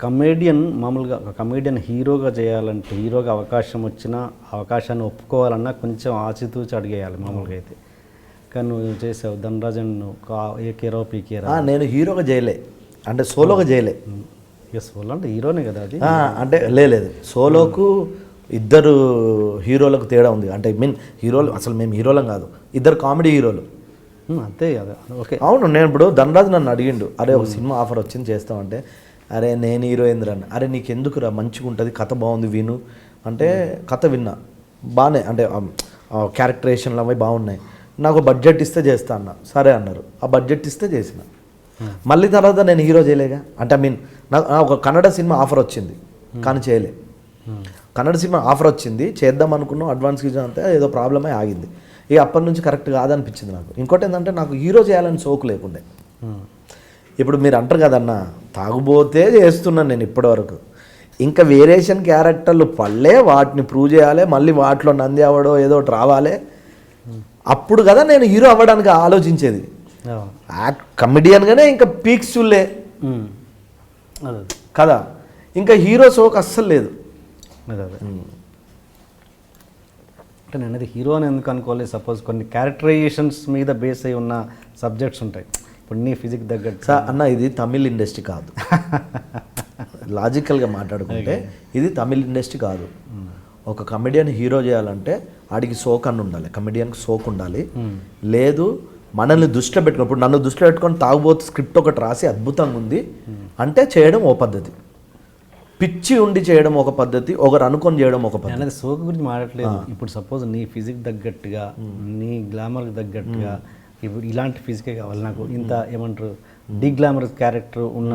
Comedian మామూలుగా ఒక comedian హీరోగా చేయాలంటే హీరోగా అవకాశం వచ్చినా అవకాశాన్ని ఒప్పుకోవాలన్నా కొంచెం ఆచితూచి అడిగేయాలి మామూలుగా అయితే. కానీ నువ్వు చేసావు ధనరాజన్ ఏకేరావు పీకేరా. నేను హీరోగా చేయలే, అంటే సోలోగా చేయలే. ఇక సోలో అంటే హీరోనే కదా అది. అంటే లేదు, సోలోకు ఇద్దరు హీరోలకు తేడా ఉంది. అంటే హీరోలు అసలు మేము హీరోలం కాదు, ఇద్దరు కామెడీ హీరోలు అంతే కదా. ఓకే అవును. నేను ఇప్పుడు ధనరాజు నన్ను అడిగిండు, అరే ఒక సినిమా ఆఫర్ వచ్చింది చేస్తామంటే, అరే నేను హీరో ఏందిరన్న, అరే నీకెందుకురా మంచిగా ఉంటుంది కథ బాగుంది విను అంటే కథ విన్నా బాగానే, అంటే క్యారెక్టరేషన్లు అవి బాగున్నాయి, నాకు బడ్జెట్ ఇస్తే చేస్తా అన్న. సరే అన్నారు, ఆ బడ్జెట్ ఇస్తే చేసిన. మళ్ళీ తర్వాత నేను హీరో చేయలేగా, అంటే నాకు ఒక కన్నడ సినిమా ఆఫర్ వచ్చింది కానీ చేయలే. కన్నడ సినిమా ఆఫర్ వచ్చింది చేద్దాం అనుకున్నాం, అడ్వాన్స్ గిజన్ అంతే ఏదో ప్రాబ్లమే ఆగింది. ఇక అప్పటి నుంచి కరెక్ట్ కాదనిపించింది నాకు. ఇంకోటి ఏంటంటే నాకు హీరో చేయాలని సోకు లేకుండే. ఇప్పుడు మీరు అంటారు కదన్న తాగుబోతే చేస్తున్నాను నేను ఇప్పటివరకు, ఇంకా వేరియేషన్ క్యారెక్టర్లు పడలే, వాటిని ప్రూవ్ చేయాలి, మళ్ళీ వాటిలో నంది అవ్వడో ఏదో ఒకటి రావాలి, అప్పుడు కదా నేను హీరో అవ్వడానికి ఆలోచించేది. కమెడియన్గానే ఇంకా పీక్స్ చూడలే కదా, ఇంకా హీరో సోకు అస్సలు లేదు. అంటే నేను అది హీరో అని ఎందుకు అనుకోలేదు, సపోజ్ కొన్ని క్యారెక్టరైజేషన్స్ మీద బేస్ అయి ఉన్న సబ్జెక్ట్స్ ఉంటాయి. ఇప్పుడు నీ ఫిజిక్ తగ్గట్టు అన్న ఇది తమిళ్ ఇండస్ట్రీ కాదు, లాజికల్గా మాట్లాడుకుంటే ఇది తమిళ్ ఇండస్ట్రీ కాదు. ఒక కమెడియన్ హీరో చేయాలంటే ఆడికి సోక్ అని ఉండాలి, కమెడియన్కి సోక్ ఉండాలి. లేదు మనల్ని దృష్టిలో పెట్టుకుని, ఇప్పుడు నన్ను దృష్టిలో పెట్టుకొని తాగుబోతు స్క్రిప్ట్ ఒకటి రాసి అద్భుతంగా ఉంది అంటే చేయడం ఓ పద్ధతి, పిచ్చి ఉండి చేయడం ఒక పద్ధతి, ఒకరు అనుకొని చేయడం ఒక పద్ధతి. అనేది సోకు గురించి మాట్లాడలేదు. ఇప్పుడు సపోజ్ నీ ఫిజిక్ తగ్గట్టుగా నీ గ్లామర్కి తగ్గట్టుగా ఇప్పుడు ఇలాంటి ఫిజికే కావాలి నాకు, ఇంత ఏమంటారు డిగ్లామరస్ క్యారెక్టర్ ఉన్న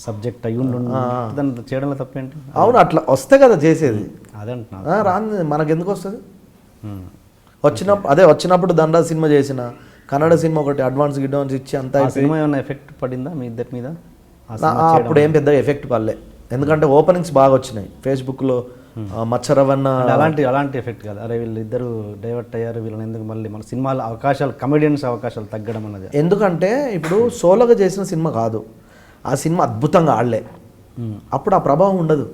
సబ్జెక్ట్ అయ్యి దాన్ని చేయడంలో తప్పేంటి? అవును అట్లా వస్తే కదా చేసేది, అదంటున్నా రాని మనకు ఎందుకు వస్తుంది? వచ్చినప్పుడు దండా సినిమా చేసిన, కన్నడ సినిమా ఒకటి అడ్వాన్స్ ఇచ్చి అంతా సినిమా ఏమైనా ఎఫెక్ట్ పడిందా మీ ఇద్దరి మీద? అప్పుడు ఏం పెద్దగా ఎఫెక్ట్ పడలే, ఎందుకంటే ఓపెనింగ్స్ బాగా వచ్చినాయి ఫేస్బుక్లో. మచ్చరవన్న అలాంటి ఎఫెక్ట్ కాదు, అరే వీళ్ళు ఇద్దరు డైవర్ట్ అయ్యారు, వీళ్ళని ఎందుకు మళ్ళీ మన సినిమాల అవకాశాలు కమెడియన్స్ అవకాశాలు తగ్గడం అన్నది. ఎందుకంటే ఇప్పుడు సోలోగా చేసిన సినిమా కాదు, ఆ సినిమా అద్భుతంగా ఆడలే, అప్పుడు ఆ ప్రభావం ఉండదు.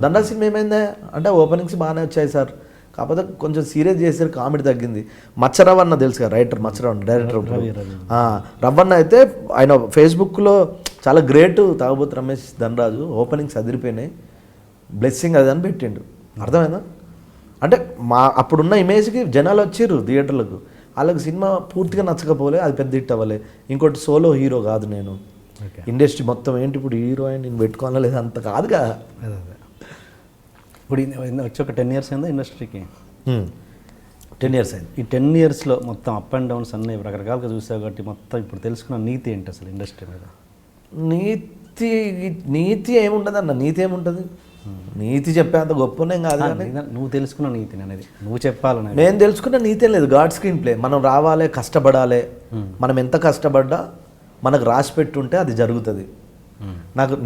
దండా సినిమా ఏమైందే అంటే ఓపెనింగ్స్ బాగానే వచ్చాయి సార్, కాకపోతే కొంచెం సీరియస్ చేసారు, కామెడీ తగ్గింది. మచ్చరవన్న తెలుసు కదా రైటర్, మచ్చరవన్న డైరెక్టర్. రవ్వన్న అయితే ఆయన ఫేస్బుక్లో చాలా గ్రేట్, తాగుబోతు రమేష్ ధనరాజు ఓపెనింగ్స్ అదిరిపోయినాయి, బ్లెస్సింగ్ అది అని పెట్టిండు. అర్థమైందా? అంటే అప్పుడున్న ఇమేజ్కి జనాలు వచ్చిర్రు థియేటర్లకు, వాళ్ళకి సినిమా పూర్తిగా నచ్చకపోలే, అది పెద్ద హిట్ అవ్వలే. ఇంకోటి సోలో హీరో కాదు నేను, ఇండస్ట్రీ మొత్తం ఏంటి ఇప్పుడు హీరోయిన్ నేను పెట్టుకోవాలా లేదా అంత కాదుగా. ఇప్పుడు వచ్చి ఒక 10 years అయిందా ఇండస్ట్రీకి? 10 years అయింది. ఈ 10 yearsలో మొత్తం అప్ అండ్ డౌన్స్ అన్నీ రకరకాలుగా చూసావు కాబట్టి మొత్తం ఇప్పుడు తెలుసుకున్న నీతి ఏంటి అసలు ఇండస్ట్రీ మీద? నీతి ఏముంటుంది అన్న, నీతి ఏముంటుంది? నీతి చెప్పేంత గొప్పనేం కాదు కానీ నువ్వు తెలుసుకున్న నీతి అనేది నువ్వు చెప్పాలని. నేను తెలుసుకున్న నీతి లేదు, గాడ్ స్క్రీన్ ప్లే. మనం రావాలి, కష్టపడాలి, మనం ఎంత కష్టపడ్డా మనకు రాసి పెట్టుంటే అది జరుగుతుంది.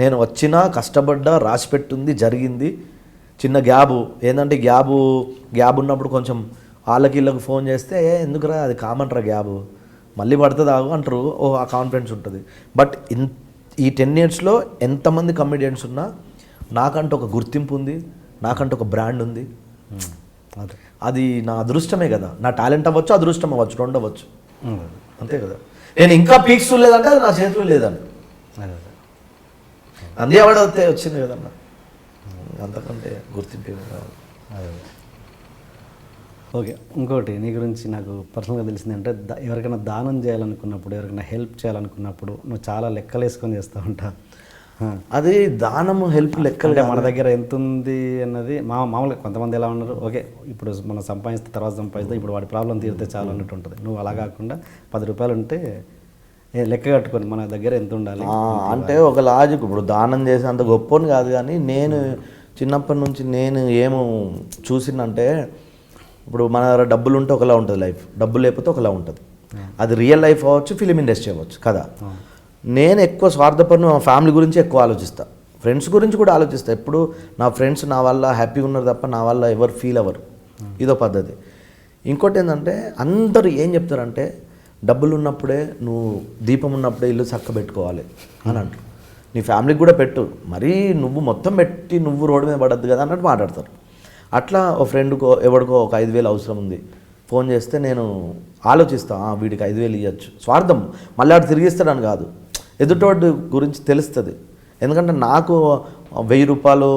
నేను వచ్చినా కష్టపడ్డా రాసి పెట్టుంది జరిగింది. చిన్న గ్యాబు ఏంటంటే గ్యాబ్ ఉన్నప్పుడు కొంచెం వాళ్ళకి ఫోన్ చేస్తే ఎందుకురా అది కామన్ రా గ్యాబు, మళ్ళీ పడుతుంది ఆగు అంటారు, ఆ కాన్ఫిడెన్స్ ఉంటుంది. బట్ ఈ 10 yearsలో ఎంతమంది కమెడియన్స్ ఉన్నా నాకంటూ ఒక గుర్తింపు ఉంది, నాకంటూ ఒక బ్రాండ్ ఉంది. అది నా అదృష్టమే కదా, నా టాలెంట్ అవ్వచ్చు, అదృష్టం అవ్వచ్చు, రెండు అవ్వచ్చు, అంతే కదా. నేను ఇంకా పీక్స్ లేదంటే అది నా చేతిలో లేదండి, అందే అవార్డు వస్తే వచ్చింది కదన్నా, అంతకంటే గుర్తింపు అదే. ఓకే, ఇంకోటి నీ గురించి నాకు పర్సనల్గా తెలిసింది అంటే ఎవరికైనా దానం చేయాలనుకున్నప్పుడు, ఎవరికైనా హెల్ప్ చేయాలనుకున్నప్పుడు నువ్వు చాలా లెక్కలు వేసుకొని చేస్తూ ఉంటావు. అది దానము హెల్ప్ లెక్కలు, మన దగ్గర ఎంత ఉంది అన్నది మామూలుగా కొంతమంది ఎలా ఉన్నారు, ఓకే ఇప్పుడు మనం సంపాదిస్తే తర్వాత సంపాదిస్తే ఇప్పుడు వాడి ప్రాబ్లం తీరితే చాలు అన్నట్టు ఉంటుంది. నువ్వు అలా కాకుండా 10 రూపాయలు ఉంటే లెక్క కట్టుకొని మన దగ్గర ఎంత ఉండాలి అంటే ఒక లాజిక్. ఇప్పుడు దానం చేసేంత గొప్పని కాదు కానీ నేను చిన్నప్పటి నుంచి నేను ఏమో చూసిందంటే, ఇప్పుడు మన దగ్గర డబ్బులు ఉంటే ఒకలా ఉంటుంది లైఫ్, డబ్బులు లేకపోతే ఒకలా ఉంటుంది. అది రియల్ లైఫ్ అవ్వచ్చు, ఫిలిం ఇండస్ట్రీ అవ్వచ్చు కదా. నేను ఎక్కువ స్వార్థపరను, మా ఫ్యామిలీ గురించి ఎక్కువ ఆలోచిస్తాను, ఫ్రెండ్స్ గురించి కూడా ఆలోచిస్తాను. ఎప్పుడు నా ఫ్రెండ్స్ నా వల్ల హ్యాపీగా ఉన్నారు తప్ప నా వల్ల ఎవరు ఫీల్ అవ్వరు, ఇదో పద్ధతి. ఇంకోటి ఏంటంటే అందరూ ఏం చెప్తారంటే డబ్బులు ఉన్నప్పుడే నువ్వు దీపం ఉన్నప్పుడే ఇల్లు చక్క పెట్టుకోవాలి అని అంటారు. నీ ఫ్యామిలీకి కూడా పెట్టు, మరీ నువ్వు మొత్తం పెట్టి నువ్వు రోడ్డు మీద పడద్దు కదా అన్నట్టు మాట్లాడతారు. అట్లా ఓ ఫ్రెండ్కో ఎవరికో ఒక 5,000 అవసరం ఉంది, ఫోన్ చేస్తే నేను ఆలోచిస్తా, వీడికి 5,000 ఇవ్వచ్చు. స్వార్థం, మళ్ళీ ఆడు తిరిగిస్తాడని కాదు, ఎదుటోడి గురించి తెలుస్తుంది. ఎందుకంటే నాకు 1,000 రూపాయలు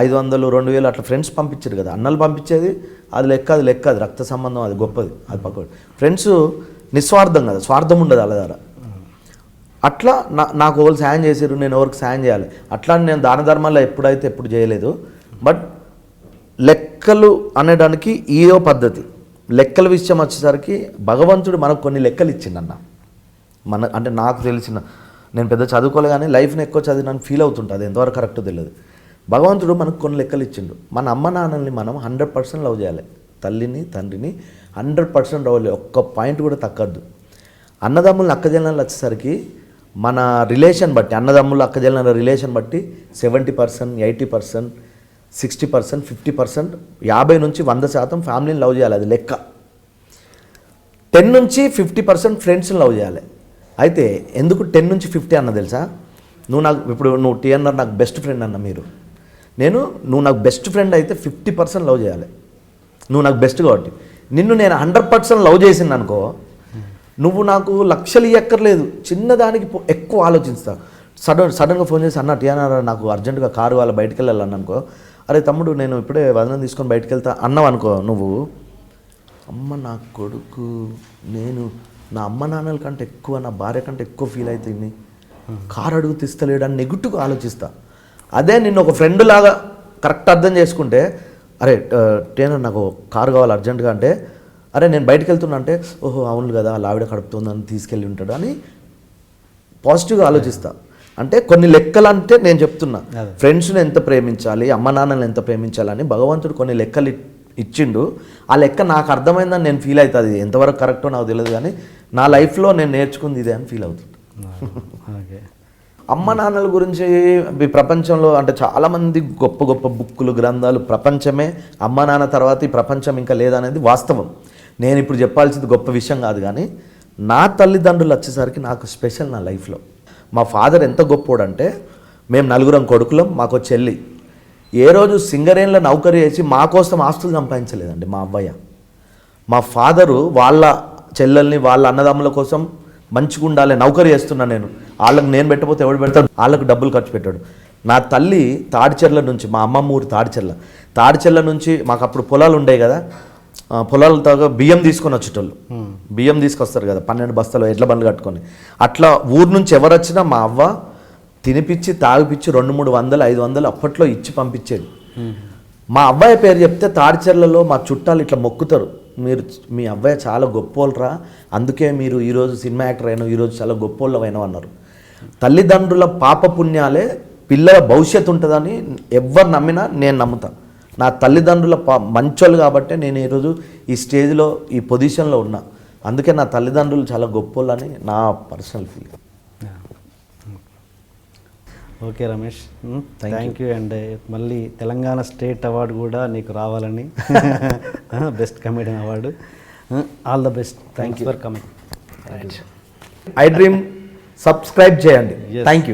500 2,000 అట్లా ఫ్రెండ్స్ పంపించారు కదా, అన్నలు పంపించేది అది లెక్క, అది రక్త సంబంధం, అది గొప్పది, అది పక్కది. ఫ్రెండ్స్ నిస్వార్థం కదా, స్వార్థం ఉండదు వాళ్ళ దగ్గర. అట్లా నాకు ఎవరు సాయం చేశారు, నేను ఎవరికి సాయం చేయాలి, అట్లా నేను దాన ధర్మాల్లో ఎప్పుడు చేయలేదు. బట్ లెక్కలు అనేదానికి ఈయో పద్ధతి. లెక్కల విషయం వచ్చేసరికి భగవంతుడు మనకు కొన్ని లెక్కలు ఇచ్చిండన్న. అంటే నాకు తెలిసిన, నేను పెద్ద చదువుకోలే కానీ లైఫ్ని ఎక్కువ చదివినాను ఫీల్ అవుతుంటా, అది ఎంతవరకు కరెక్టో తెలియదు. భగవంతుడు మనకు కొన్ని లెక్కలు ఇచ్చిండు. మన అమ్మ నాన్నల్ని మనం 100% లవ్ చేయాలి, తల్లిని తండ్రిని 100% లవ్ చేయాలి, ఒక్క పాయింట్ కూడా తగ్గద్దు. అన్నదమ్ములు అక్కజెల్లెలు వచ్చేసరికి మన రిలేషన్ బట్టి, అన్నదమ్ములు అక్కజెల్లెల రిలేషన్ బట్టి 70%, 80%, 60%, 50%, 50 నుంచి 100% ఫ్యామిలీని లవ్ చేయాలి, అది లెక్క. 10 నుంచి 50% ఫ్రెండ్స్ని లవ్ చేయాలి. అయితే ఎందుకు 10 నుంచి 50 అన్న తెలుసా? నువ్వు టీఎన్ఆర్ నాకు బెస్ట్ ఫ్రెండ్ అన్న, నువ్వు నాకు బెస్ట్ ఫ్రెండ్ అయితే 50% లవ్ చేయాలి. నువ్వు నాకు బెస్ట్ కాబట్టి నిన్ను నేను 100% లవ్ చేసింది అనుకో, నువ్వు నాకు లక్షలు ఇవ్వక్కర్లేదు, చిన్నదానికి ఎక్కువ ఆలోచిస్తా. సడన్గా ఫోన్ చేసి, అన్న టీఎన్ఆర్ నాకు అర్జెంటుగా కారు వాళ్ళ బయటికి వెళ్ళాలని అనుకో, అరే తమ్ముడు నేను ఇప్పుడే వదనం తీసుకొని బయటకు వెళ్తా అన్నావు అనుకో, నువ్వు అమ్మ నా కొడుకు, నేను నా అమ్మ నాన్నల కంటే ఎక్కువ, నా భార్య కంటే ఎక్కువ ఫీల్ అవుతుంది, కారు అడుగు తీస్తలేడు అని నెగిటివ్గా ఆలోచిస్తా. అదే నిన్ను ఒక ఫ్రెండ్ లాగా కరెక్ట్ అర్థం చేసుకుంటే, అరే టీఎన్ఆర్ నాకు కారు కావాలి అర్జెంటుగా అంటే, అరే నేను బయటకు వెళ్తున్నా అంటే, ఓహో అవును కదా వాళ్ళ ఆవిడ కడుపుతుందని తీసుకెళ్ళి ఉంటాడు అని పాజిటివ్గా ఆలోచిస్తా. అంటే కొన్ని లెక్కలు అంటే నేను చెప్తున్నా, ఫ్రెండ్స్ని ఎంత ప్రేమించాలి, అమ్మ నాన్నని ఎంత ప్రేమించాలని భగవంతుడు కొన్ని లెక్కలు ఇచ్చిండు. ఆ లెక్క నాకు అర్థమైందని నేను ఫీల్ అవుతుంది. ఎంతవరకు కరెక్టో నాకు తెలియదు కానీ నా లైఫ్లో నేను నేర్చుకుంది ఇదే అని ఫీల్ అవుతుంది. అమ్మ నాన్నల గురించి ఈ ప్రపంచంలో అంటే చాలామంది గొప్ప గొప్ప బుక్కులు, గ్రంథాలు, ప్రపంచమే అమ్మ నాన్న తర్వాత ఈ ప్రపంచం ఇంకా లేదనేది వాస్తవం. నేను ఇప్పుడు చెప్పాల్సింది గొప్ప విషయం కాదు, కానీ నా తల్లిదండ్రులు వచ్చేసరికి నాకు స్పెషల్ నా లైఫ్లో. మా ఫాదర్ ఎంత గొప్పోడంటే, మేము 4 కొడుకులం, మాకు చెల్లి. ఏ రోజు సింగరేణిలో నౌకరీ చేసి మా కోసం ఆస్తులు సంపాదించలేదండి మా అవ్వయ్య. మా ఫాదరు వాళ్ళ చెల్లెల్ని, వాళ్ళ అన్నదమ్ముల కోసం మంచిగా ఉండాలి, నౌకరీ చేస్తున్నా వాళ్ళకి నేను పెట్టకపోతే ఎవడు పెడతాడు, వాళ్ళకు డబ్బులు ఖర్చు పెట్టాడు. నా తల్లి తాడిచెర్ల నుంచి, మా అమ్మమ్మ ఊరు తాడిచెర్ల నుంచి మాకు అప్పుడు పొలాలు ఉండేవి కదా, పొలాలతో బియ్యం తీసుకొని వచ్చేటోళ్ళు, బియ్యం తీసుకొస్తారు కదా 12 బస్తాలు ఎడ్ల బండ్లు కట్టుకొని. అట్లా ఊరు నుంచి ఎవరు వచ్చినా మా అవ్వ తినిపించి తాగిపించి 200-300 500 అప్పట్లో ఇచ్చి పంపించేది. మా అవ్వయ్య పేరు చెప్తే తాడిచెర్లలో మా చుట్టాలు ఇట్లా మొక్కుతారు, మీ అవ్వయ్య చాలా గొప్పోళ్ళరా, అందుకే మీరు ఈరోజు సినిమా యాక్టర్ అయినా, ఈరోజు చాలా గొప్పోళ్ళు అయినా అన్నారు. తల్లిదండ్రుల పాపపుణ్యాలే పిల్లల భవిష్యత్తు ఉంటుందని ఎవరు నమ్మినా నేను నమ్ముతాను. నా తల్లిదండ్రుల మంచోళ్ళు కాబట్టి నేను ఈరోజు ఈ స్టేజ్లో ఈ పొజిషన్లో ఉన్నా. అందుకే నా తల్లిదండ్రులు చాలా గొప్పోళ్ళని నా personal feeling. Okay Ramesh, thank you. And మళ్ళీ తెలంగాణ స్టేట్ అవార్డు కూడా నీకు రావాలని, best comedian award. All the best. Thanks for coming. IDream subscribe చేయండి. Thank you.